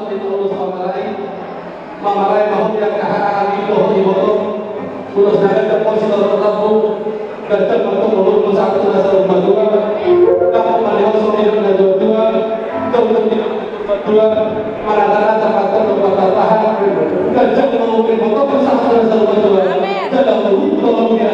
itu ulus mamarai mahum yang kahara itu iboto ulus naga deposit terlalu gajah untuk satu nasa rumah dua kamu melihat soal dan dua untuk dua mana tempat tempat tahan gajah mau iboto satu nasa rumah dua dalam tolong dia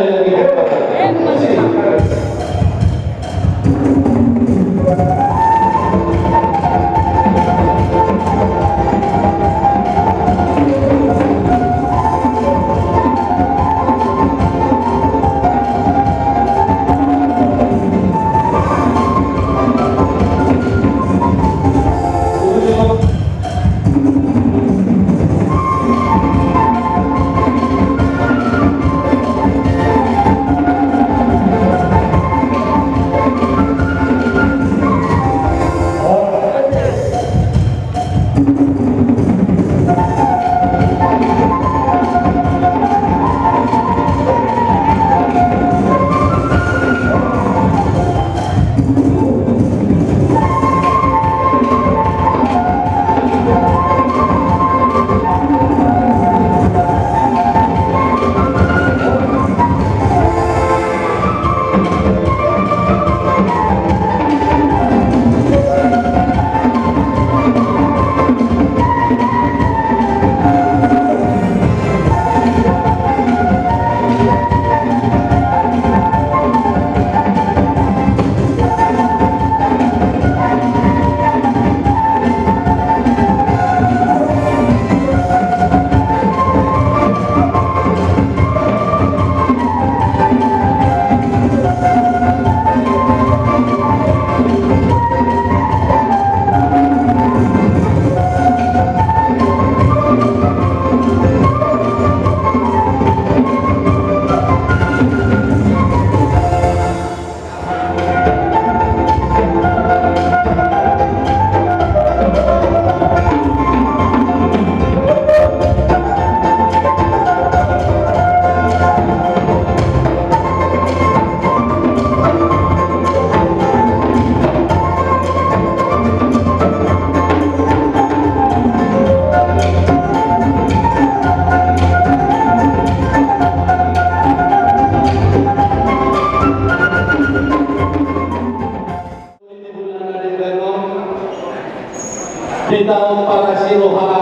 kita parasi roha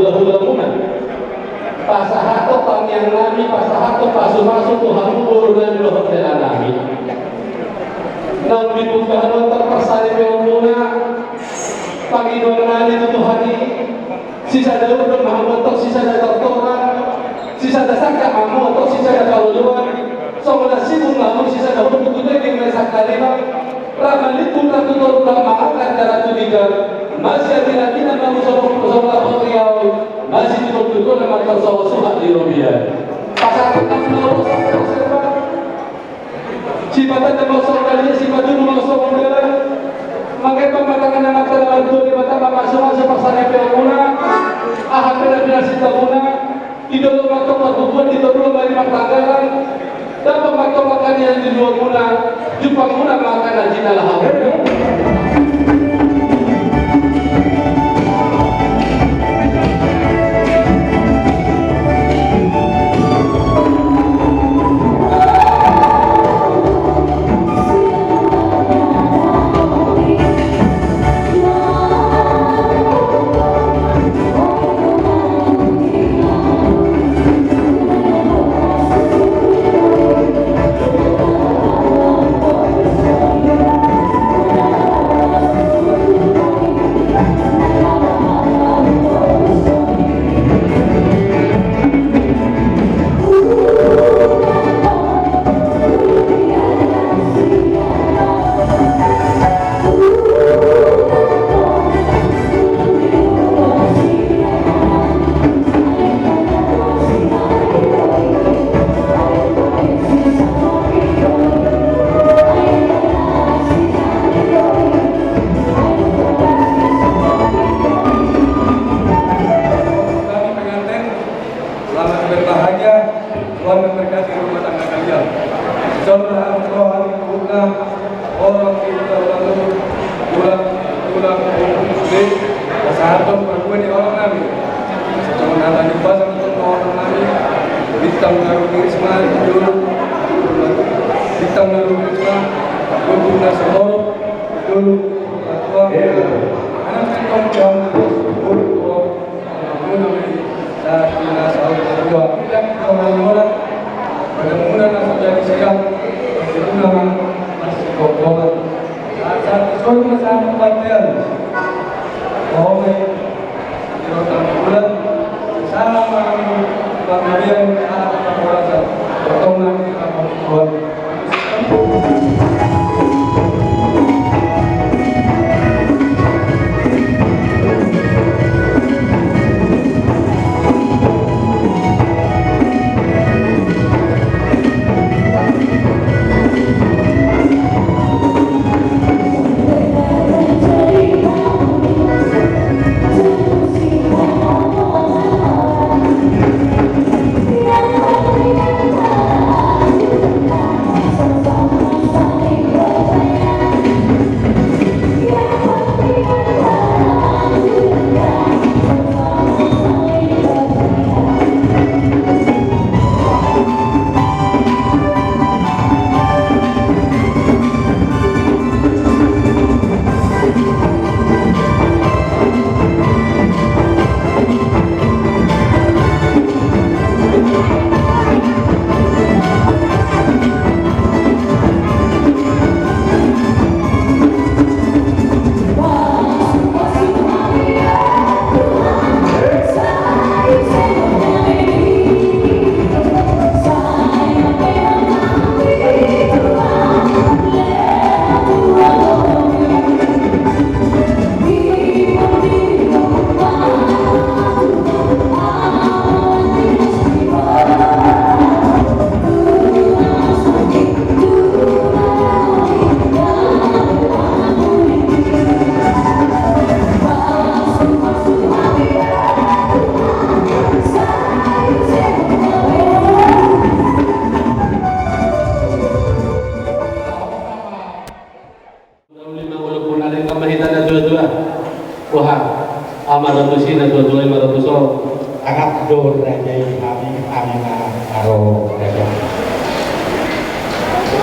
hula-hula pasahato pangyan nami pasahato pasu-pasu Tuhan dan roh dan nami nang dibukahan terpersari peumuna Panginoon nani tutuhani sisa daun dan mahamotok sisa datortoran sisa dasaka mahamotok sisa dakauluan somala sibung lamun sisa daun tututuh yang mesak kalima ramalit pun ratutur dan mengangkat darah tudigar masih tidak manusia riau masih betul-betul memang tersawa-sawa di Rubia pasangan terus sifatan dan maksudnya sifat dulu maksudnya makai pembatangan anak terlalu dua di mata masuk pasangan pemunah ahad benar-benar sitabuna idolo makto-makto idolo bagi maktangaran dan pemakto-makan yang di luar muna jupang muna makan ajina lahar Satu perempuan di orang kami, cuma nada di pasang pun orang kami, bintang naruh risma dulu, bintang naruh risma, guna semua dulu, tua, anak kentong jam dulu tua, guna saat kita sahur kedua, tidak orang pada mula langsung jadi siang, guna masih kokohan, saat sekolah masih partai. Oh, kita bulan sama pemilihan kawasan potongan kawasan.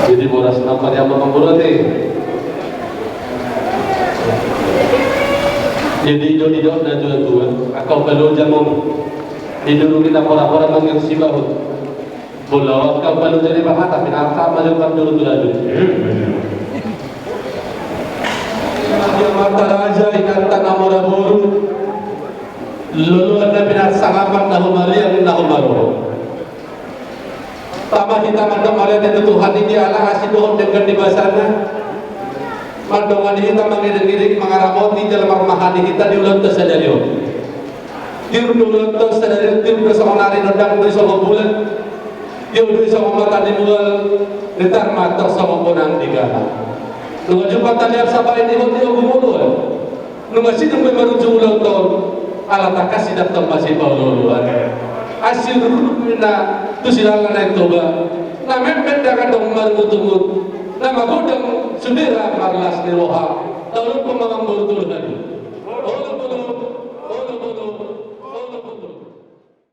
Jadi boras nampak yang memburati. Jadi hidup dan jual tuan. Akau kalau jamu hidup kita pora-pora manggil si bahu. Bola kau kalau jadi bahat tapi apa macam dulu lagi. Dia mata raja ikan tanah mora boru. Lalu ada binar sangapan nahu marian nahu baru. Tama kita mandang melihat itu Tuhan ini Allah kasih doa dengan di basana. Mandongan kita mengiring-iring mengaramoti dalam armahani kita diulang saja dia. Diulang saja dia bersama nari nendang bersama bulan. Dia bersama mata dibual ditar mata sama bonang digana. Nunggu jumpa tadi apa ini dia gumulun. Nunggu sidung memerujung ulang tahun. Allah tak kasih datang masih bawa asyik na tu silakan naik toba na mempet dakan dong marmutumut na magudang sudira marlas ni roha lalu pemamang betul tadi